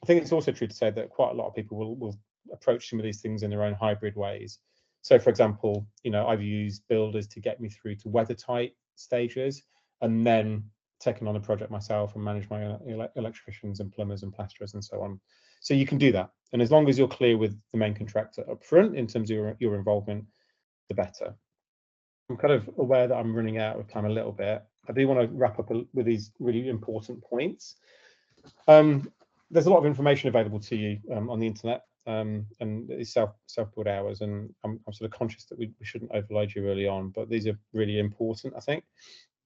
I think it's also true to say that quite a lot of people will approach some of these things in their own hybrid ways. So, for example, you know, I've used builders to get me through to weather-tight stages, and then taken on a project myself and manage my own electricians and plumbers and plasterers and so on. So you can do that, and as long as you're clear with the main contractor up front in terms of your involvement, the better. I'm kind of aware that I'm running out of time a little bit. I do want to wrap up with these really important points. There's a lot of information available to you on the internet, and it's self-build hours, and I'm sort of conscious that we shouldn't overload you early on, but these are really important, I think.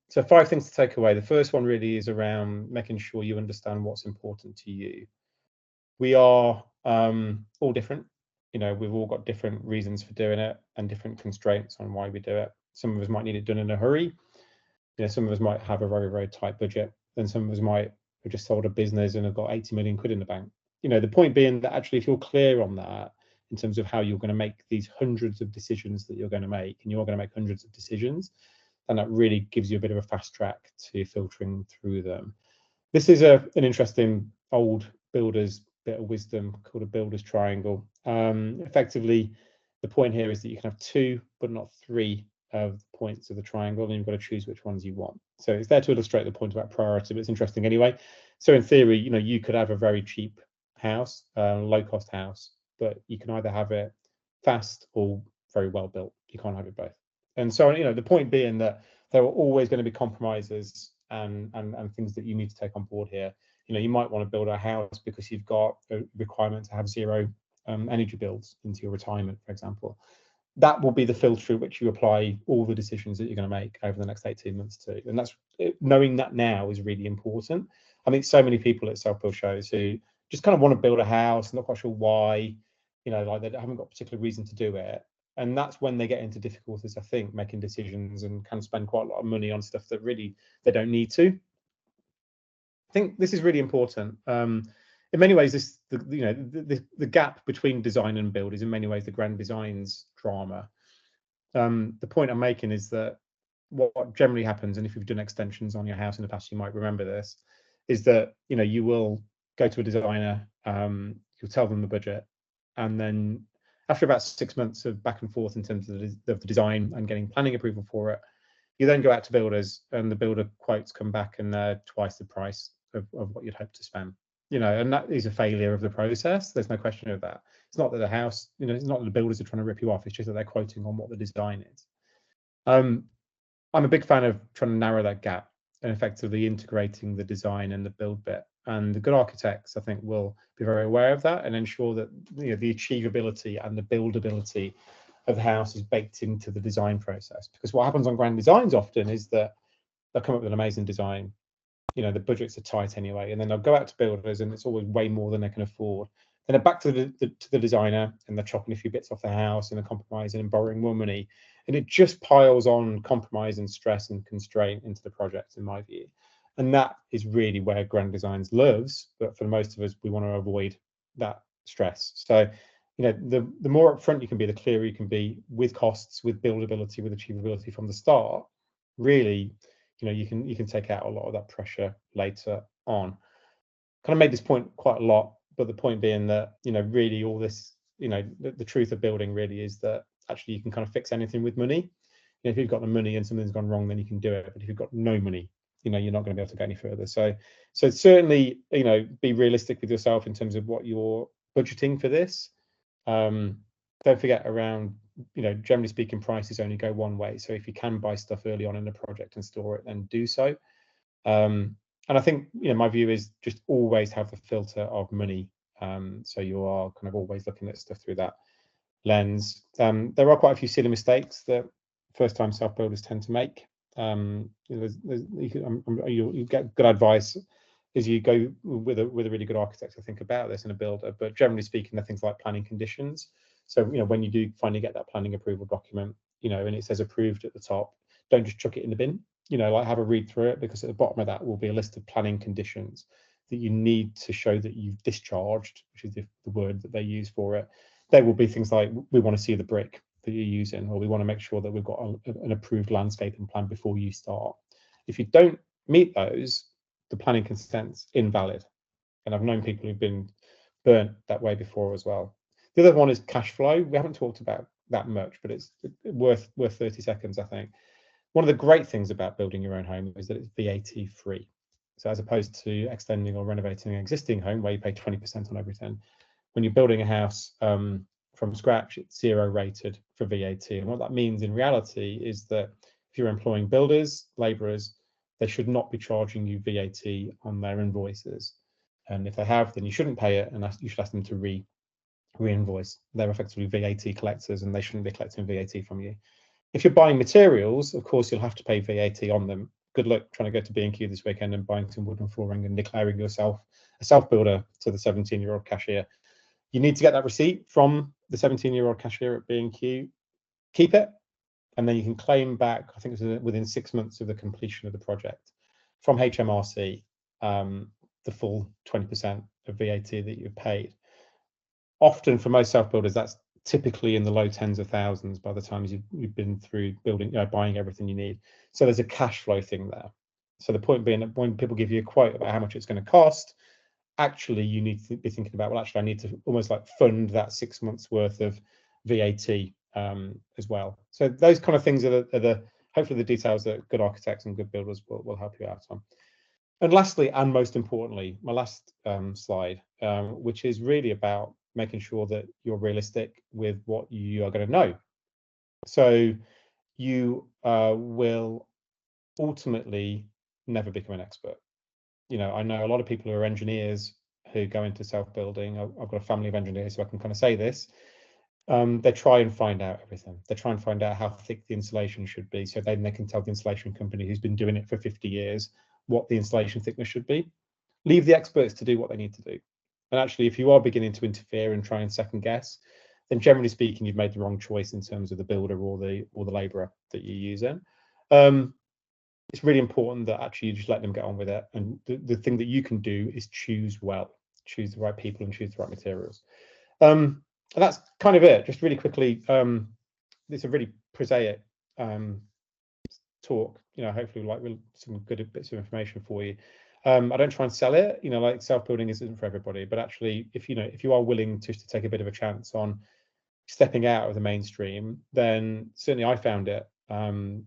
So 5 things to take away. The first one really is around making sure you understand what's important to you. We are all different. You know, we've all got different reasons for doing it and different constraints on why we do it. Some of us might need it done in a hurry. You know, some of us might have a very tight budget, and some of us might have just sold a business and have got 80 million quid in the bank. You know, the point being that actually if you're clear on that in terms of how you're going to make these hundreds of decisions that you're going to make, and you're going to make hundreds of decisions, then that really gives you a bit of a fast track to filtering through them. This is an interesting old builder's bit of wisdom called a builder's triangle. Effectively, the point here is that you can have 2 but not 3 of the points of the triangle, and you've got to choose which ones you want. So it's there to illustrate the point about priority, but it's interesting anyway. So in theory, you could have a very cheap house, low cost house, but you can either have it fast or very well built. You can't have it both. And so, the point being that there are always going to be compromises and things that you need to take on board here. You might want to build a house because you've got a requirement to have zero energy bills into your retirement, for example. That will be the filter through which you apply all the decisions that you're going to make over the next 18 months too. And that's knowing that now is really important. I mean, so many people at self-build shows who just kind of want to build a house, not quite sure why, like they haven't got a particular reason to do it. And that's when they get into difficulties, I think, making decisions and can spend quite a lot of money on stuff that really they don't need to. I think this is really important. In many ways, the gap between design and build is in many ways the grand design's drama. The point I'm making is that what generally happens, and if you've done extensions on your house in the past, you might remember this, is that you will go to a designer, you'll tell them the budget, and then after about 6 months of back and forth in terms of the design and getting planning approval for it, you then go out to builders, and the builder quotes come back and they're twice the price of what you'd hope to spend. And that is a failure of the process. There's no question of that. It's not that the house, it's not that the builders are trying to rip you off. It's just that they're quoting on what the design is. I'm a big fan of trying to narrow that gap and effectively integrating the design and the build bit. And the good architects, I think, will be very aware of that and ensure that the achievability and the buildability of the house is baked into the design process. Because what happens on grand designs often is that they'll come up with an amazing design. The budgets are tight anyway, and then they'll go out to builders, and it's always way more than they can afford. Then they're back to the designer, and they're chopping a few bits off the house, and they're compromising and borrowing more money, and it just piles on compromise and stress and constraint into the project, in my view. And that is really where grand designs lives. But for most of us, we want to avoid that stress. So, the more upfront you can be, the clearer you can be with costs, with buildability, with achievability from the start. Really, you can take out a lot of that pressure later on. Kind of made this point quite a lot, but the point being that really all this, the truth of building really is that actually you can kind of fix anything with money. If you've got the money and something's gone wrong, then you can do it. But if you've got no money, you're not going to be able to go any further. So certainly, be realistic with yourself in terms of what you're budgeting for this. Don't forget around, generally speaking, prices only go one way. So if you can buy stuff early on in the project and store it, then do so. And I think, my view is just always have the filter of money. So you are kind of always looking at stuff through that lens. There are quite a few silly mistakes that first-time self-builders tend to make. You get good advice as you go with a really good architect to think about this and a builder. But generally speaking, they're things like planning conditions. So, when you do finally get that planning approval document, and it says approved at the top, don't just chuck it in the bin, like have a read through it, because at the bottom of that will be a list of planning conditions that you need to show that you've discharged, which is the word that they use for it. There will be things like, we want to see the brick that you're using, or we want to make sure that we've got an approved landscaping plan before you start. If you don't meet those, the planning consent's invalid. And I've known people who've been burnt that way before as well. The other one is cash flow. We haven't talked about that much, but it's worth 30 seconds, I think. One of the great things about building your own home is that it's VAT free. So as opposed to extending or renovating an existing home where you pay 20% on everything, when you're building a house from scratch, it's zero rated for VAT. And what that means in reality is that if you're employing builders, labourers, they should not be charging you VAT on their invoices. And if they have, then you shouldn't pay it, and you should ask them to re-invoice. They're effectively VAT collectors, and they shouldn't be collecting VAT from you. If you're buying materials, of course, you'll have to pay VAT on them. Good luck trying to go to B&Q this weekend and buying some wooden flooring and declaring yourself a self-builder to the 17-year-old cashier. You need to get that receipt from the 17-year-old cashier at B&Q, keep it, and then you can claim back, I think it's within 6 months of the completion of the project, from HMRC, the full 20% of VAT that you've paid. Often for most self-builders, that's typically in the low tens of thousands by the time you've been through building, buying everything you need. So there's a cash flow thing there. So the point being that when people give you a quote about how much it's going to cost, actually you need to be thinking about, well, actually I need to almost like fund that 6 months worth of VAT as well. So those kind of things are the hopefully the details that good architects and good builders will help you out on. And lastly, and most importantly, my last slide, which is really about making sure that you're realistic with what you are going to know. So you will ultimately never become an expert. I know a lot of people who are engineers who go into self-building. I've got a family of engineers, so I can kind of say this. They try and find out everything. They try and find out how thick the insulation should be, so then they can tell the insulation company who's been doing it for 50 years what the insulation thickness should be. Leave the experts to do what they need to do. And actually, if you are beginning to interfere and try and second guess, then generally speaking, you've made the wrong choice in terms of the builder or the labourer that you're using. It's really important that actually you just let them get on with it. And the thing that you can do is choose well, choose the right people and choose the right materials. And that's kind of it. Just really quickly, it's a really prosaic talk. Hopefully like some good bits of information for you. I don't try and sell it. Like self-building isn't for everybody, but actually, if you are willing to take a bit of a chance on stepping out of the mainstream, then certainly I found it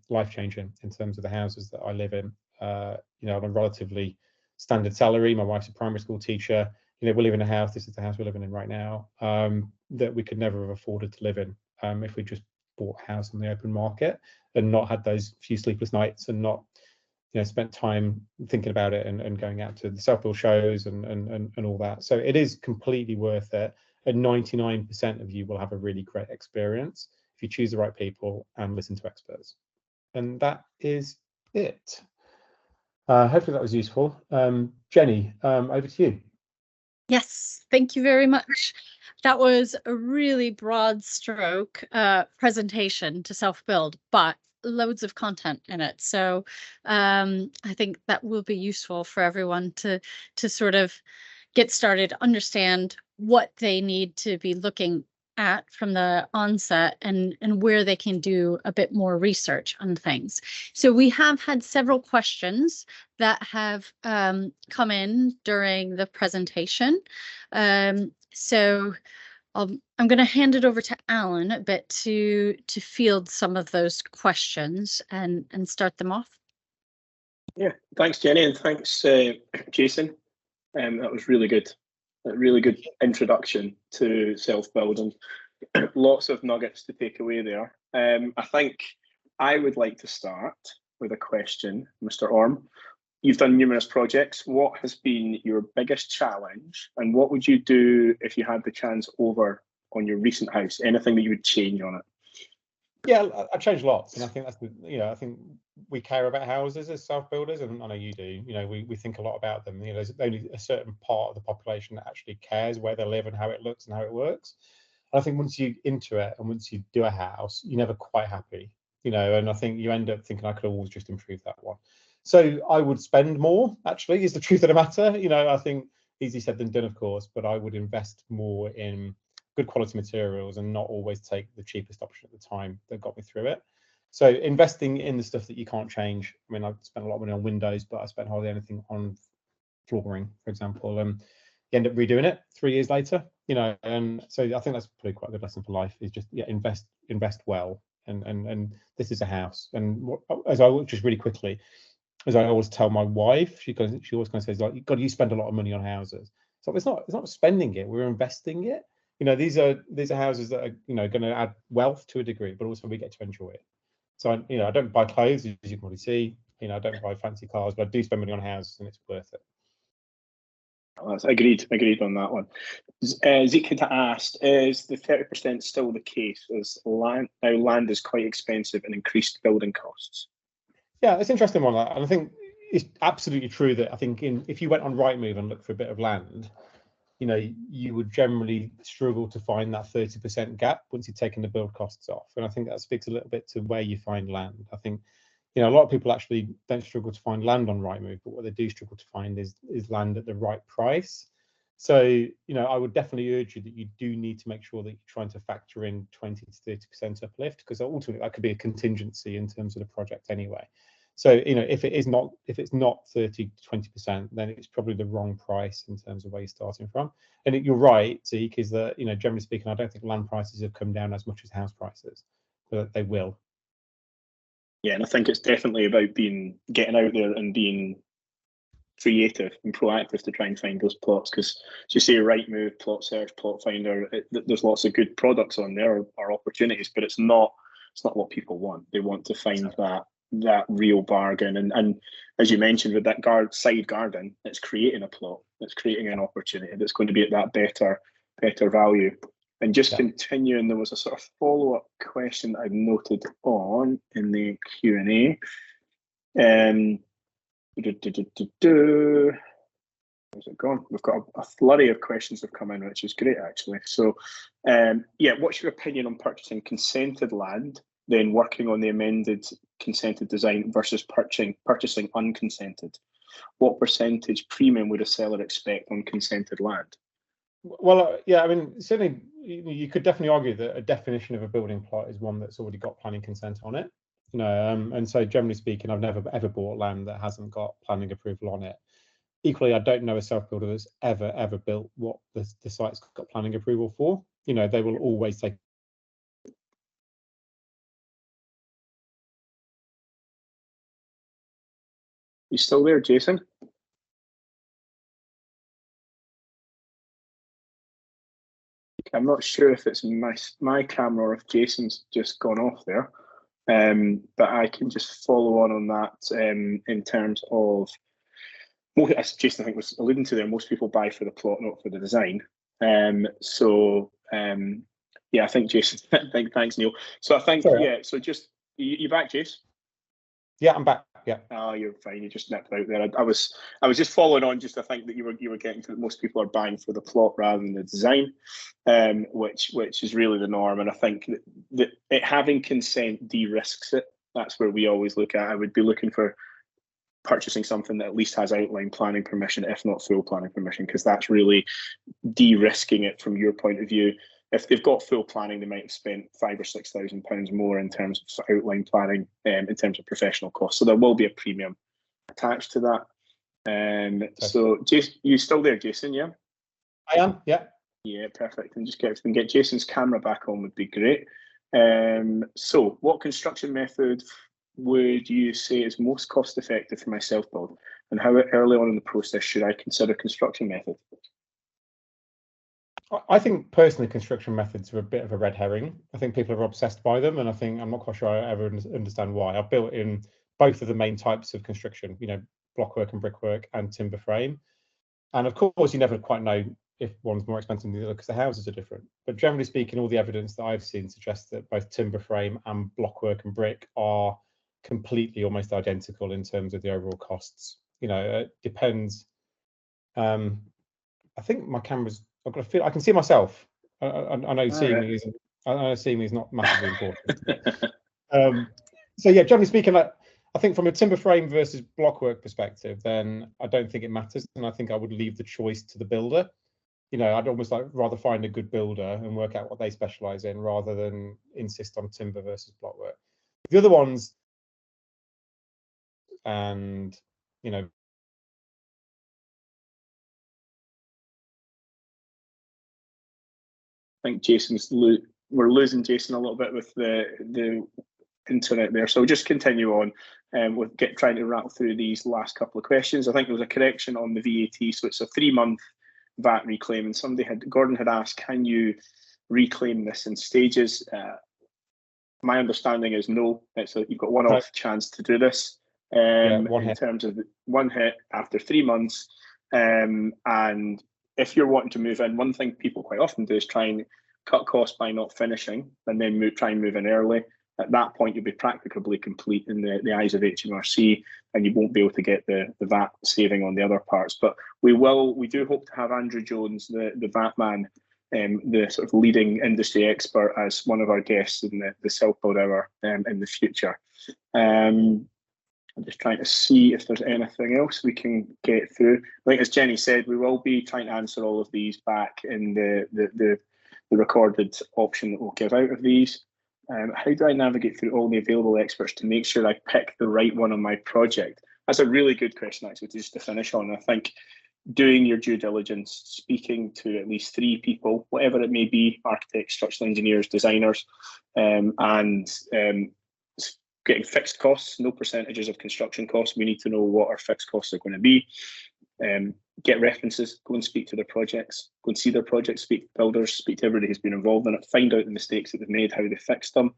life-changing in terms of the houses that I live in. On a relatively standard salary. My wife's a primary school teacher. We live in a house. This is the house we're living in right now, that we could never have afforded to live in if we just bought a house on the open market and not had those few sleepless nights and not spent time thinking about it and going out to the self-build shows and all that. So it is completely worth it. And 99% of you will have a really great experience if you choose the right people and listen to experts. And that is it. Hopefully that was useful. Jenny, over to you. Yes, thank you very much. That was a really broad stroke presentation to self-build, but loads of content in it. So I think that will be useful for everyone to sort of get started, understand what they need to be looking at from the onset and where they can do a bit more research on things. So we have had several questions that have come in during the presentation. So I'm going to hand it over to Alan a bit to field some of those questions and start them off. Yeah, thanks, Jenny, and thanks, Jason. That was really good. A really good introduction to self-building. Lots of nuggets to take away there. I think I would like to start with a question, Mr. Orme. You've done numerous projects. What has been your biggest challenge, and what would you do if you had the chance over on your recent house? Anything that you would change on it? Yeah, I changed lots, and I think that's I think we care about houses as self-builders, and I know you do. We think a lot about them. There's only a certain part of the population that actually cares where they live and how it looks and how it works. And I think once you into it and once you do a house, you're never quite happy. And I think you end up thinking I could always just improve that one. So I would spend more. Actually, is the truth of the matter. I think easier said than done, of course, but I would invest more in good quality materials and not always take the cheapest option at the time that got me through it. So investing in the stuff that you can't change. I mean, I've spent a lot of money on windows, but I spent hardly anything on flooring, for example. You end up redoing it 3 years later, and so I think that's probably quite a good lesson for life, is just invest well. And this is a house. And as I just really quickly, as I always tell my wife, she always kind of says, like, God, you spend a lot of money on houses. So it's not spending it, we're investing it. These are houses that are going to add wealth to a degree, but also we get to enjoy it. So I don't buy clothes, as you can probably see. I don't buy fancy cars, but I do spend money on houses, and it's worth it. That's agreed on that one. Zeke had asked, is the 30% still the case? Is land is quite expensive and increased building costs? Yeah, it's an interesting one, and I think it's absolutely true that I think if you went on Rightmove and looked for a bit of land, you would generally struggle to find that 30% gap once you've taken the build costs off. And I think that speaks a little bit to where you find land. I think, a lot of people actually don't struggle to find land on Rightmove, but what they do struggle to find is land at the right price. So, I would definitely urge you that you do need to make sure that you're trying to factor in 20 to 30% uplift, because ultimately that could be a contingency in terms of the project anyway. So, you know, if it's not 30 to 20%, then it's probably the wrong price in terms of where you're starting from. And you're right, Zeke, is that, you know, generally speaking, I don't think land prices have come down as much as house prices, but they will. Yeah, and I think it's definitely about getting out there and being creative and proactive to try and find those plots, because as you say, Rightmove, Plot Search, Plot Finder, there's lots of good products on there or opportunities, but it's not what people want. They want to find that real bargain, and as you mentioned with that side garden, it's creating a plot, it's creating an opportunity that's going to be at that better value. And just continuing, there was a sort of follow-up question I've noted on in the Q&A. Where's it gone? We've got a flurry of questions have come in, which is great, actually. So, yeah, what's your opinion on purchasing consented land, then working on the amended consented design versus purchasing unconsented? What percentage premium would a seller expect on consented land? Well, yeah, I mean, certainly you could definitely argue that a definition of a building plot is one that's already got planning consent on it. You know, and so generally speaking, I've never ever bought land that hasn't got planning approval on it. Equally, I don't know a self-builder that's ever built what the site's got planning approval for. You know, they will always take. You still there, Jason? I'm not sure if it's my camera or if Jason's just gone off there, but I can just follow on that in terms of, as Jason I think was alluding to there, most people buy for the plot, not for the design. Yeah, I think Jason. Thanks, Neil. So I think So just you back, Jason? Yeah, I'm back. Yeah. Oh, you're fine. You just nipped out there. I was just following on. Just I think that you were getting to that most people are buying for the plot rather than the design, which is really the norm. And I think that it having consent de-risks it. That's where we always look at. I would be looking for purchasing something that at least has outline planning permission, if not full planning permission, because that's really de-risking it from your point of view. If they've got full planning, they might have spent £5,000 or £6,000 more in terms of outline planning, in terms of professional costs. So there will be a premium attached to that. So, Jason, you still there, Jason? Yeah, I am. Yeah. Yeah, perfect. And just if we can get Jason's camera back on, would be great. So, what construction method would you say is most cost effective for my self build, and how early on in the process should I consider construction method? I think personally construction methods are a bit of a red herring. I think people are obsessed by them, and I think I'm not quite sure I ever understand why. I've built in both of the main types of construction, you know, blockwork and brickwork and timber frame. And of course, you never quite know if one's more expensive than the other because the houses are different. But generally speaking, all the evidence that I've seen suggests that both timber frame and blockwork and brick are completely almost identical in terms of the overall costs. You know, it depends. I think my camera's. I've got a feel. I can see myself. I know seeing me isn't. I know seeing me is not massively important. So yeah, generally speaking, I think from a timber frame versus blockwork perspective, then I don't think it matters, and I think I would leave the choice to the builder. You know, I'd almost rather find a good builder and work out what they specialize in rather than insist on timber versus blockwork. The other ones, and you know. I think we're losing Jason a little bit with the internet there. So we'll just continue on with trying to rattle through these last couple of questions. I think there was a correction on the VAT. So it's a 3-month VAT reclaim. And Gordon had asked, can you reclaim this in stages? My understanding is no. You've got one-off chance to do this in terms of one hit after 3 months. And if you're wanting to move in, one thing people quite often do is try and cut costs by not finishing and then try and move in early. At that point, you'll be practically complete in the eyes of HMRC, and you won't be able to get the VAT saving on the other parts. But we do hope to have Andrew Jones, the VAT man, the sort of leading industry expert, as one of our guests in the Self-Build Hour in the future. I'm just trying to see if there's anything else we can get through. I think, as Jenny said, we will be trying to answer all of these back in the recorded option that we'll give out of these. How do I navigate through all the available experts to make sure I pick the right one on my project? That's a really good question, actually, just to finish on. I think doing your due diligence, speaking to at least 3 people, whatever it may be, architects, structural engineers, designers, and getting fixed costs, no percentages of construction costs. We need to know what our fixed costs are going to be. Get references, go and speak to their projects, go and see their projects, speak to builders, speak to everybody who's been involved in it, find out the mistakes that they've made, how they fixed them,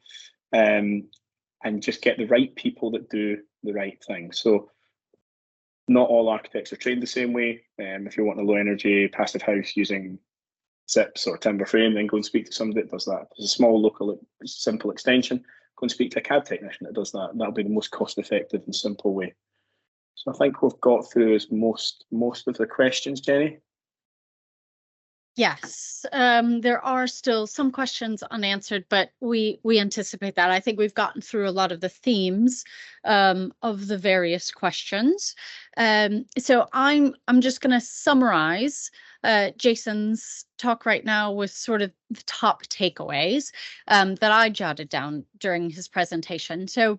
and just get the right people that do the right thing. So not all architects are trained the same way. If you want a low energy passive house using SIPs or timber frame, then go and speak to somebody that does that. If it's a small local simple extension, go and speak to a CAD technician that does that. That'll be the most cost effective and simple way. So I think we've got through most of the questions, Jenny. Yes, there are still some questions unanswered, but we anticipate that. I think we've gotten through a lot of the themes of the various questions. So I'm just going to summarize Jason's talk right now with sort of the top takeaways that I jotted down during his presentation. So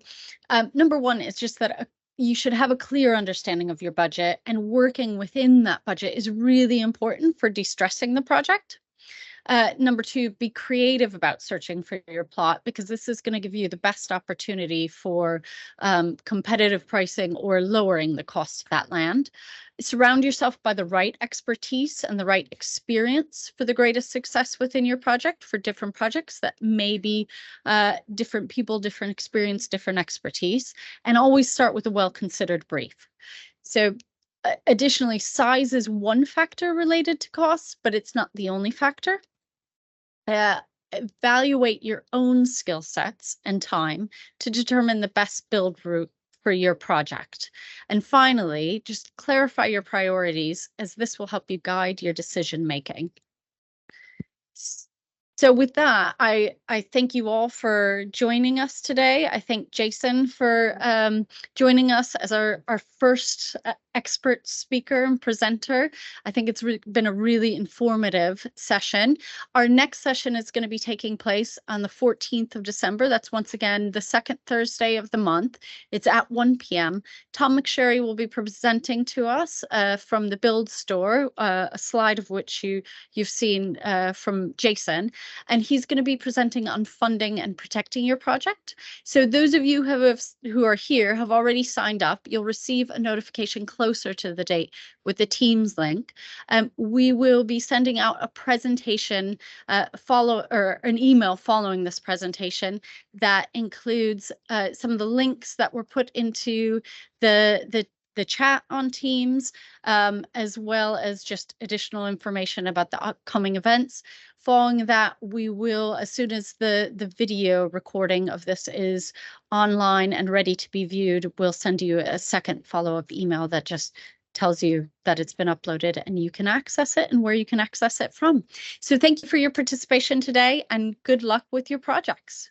number one is just that you should have a clear understanding of your budget, and working within that budget is really important for de-stressing the project. Number two, be creative about searching for your plot, because this is going to give you the best opportunity for competitive pricing or lowering the cost of that land. Surround yourself by the right expertise and the right experience for the greatest success within your project. For different projects, that may be different people, different experience, different expertise, and always start with a well-considered brief. So additionally, size is one factor related to costs, but it's not the only factor. Evaluate your own skill sets and time to determine the best build route for your project. And finally, just clarify your priorities, as this will help you guide your decision making. So with that, I thank you all for joining us today. I thank Jason for joining us as our first expert speaker and presenter. I think it's been a really informative session. Our next session is going to be taking place on the 14th of December. That's once again the second Thursday of the month. It's at 1 p.m. Tom McSherry will be presenting to us from the Build Store, a slide of which you've seen from Jason. And he's going to be presenting on funding and protecting your project. So those of you who are here have already signed up. You'll receive a notification closer to the date with the Teams link. We will be sending out a presentation an email following this presentation that includes some of the links that were put into the chat on Teams, as well as just additional information about the upcoming events. Following that, we will, as soon as the video recording of this is online and ready to be viewed, we'll send you a second follow-up email that just tells you that it's been uploaded and you can access it and where you can access it from. So thank you for your participation today, and good luck with your projects.